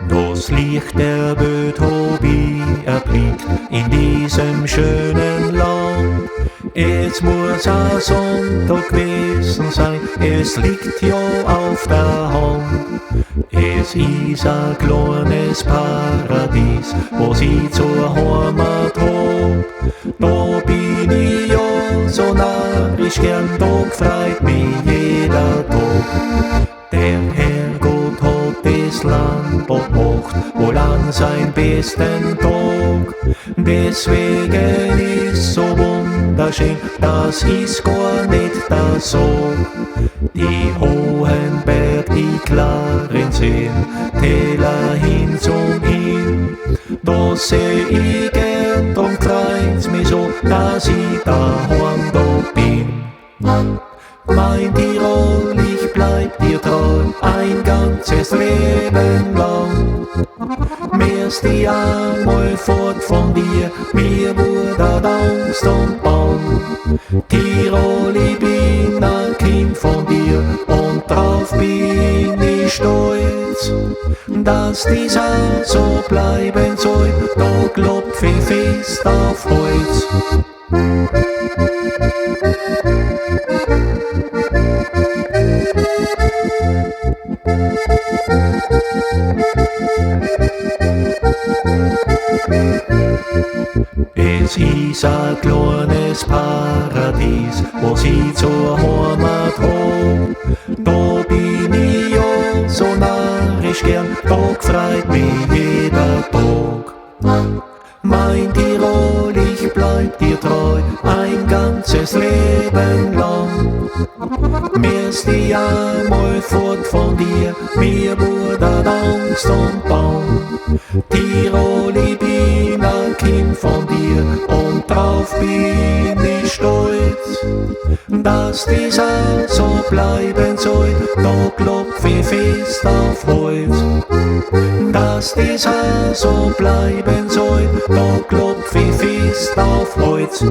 Das Licht der Utopie erblickt in diesem schönen Land. Es muss ein Sonntag gewesen sein, es liegt ja auf der Hand. Es ist ein kleines Paradies, wo sie zur Heimat hob. Da bin ich ja so narrisch gern, da freut mich jeder Tag. Der Herrgott hat das Land gemacht, wohl an sein besten Tag. Deswegen ist so wunderschön, das ist gar nicht das so. Die hohen Berg, die klaren Seen, Täler hin zum Inn. Da seh ich gern, drum freut's mich so, dass ich daheim da bin. Mein Tirol, ich bleib dir treu, ein ganzes Leben lang. Mir's die einmal fort von dir, mir wurde Angst und Bang. Tirol, ich bin ein Kind von dir und drauf bin ich stolz, dass dies auch so bleiben soll, da klopf ich fest auf Holz. Es ist ein kleines Paradies, wo sie zur Heimat hob. Da bin ich ja so narrisch gern, da freut mich jeder Tag. Mein Tirol, ich bleib dir treu, ein ganzes Leben lang. Mir's die einmal fort von dir, mir wurde Angst und Bang. Tirol, ich bin ein Kind von dir und drauf bin ich stolz, dass dies auch so bleiben soll, da klopf ich fest auf Holz. Dass dies auch so bleiben soll, da klopf ich fest auf Holz.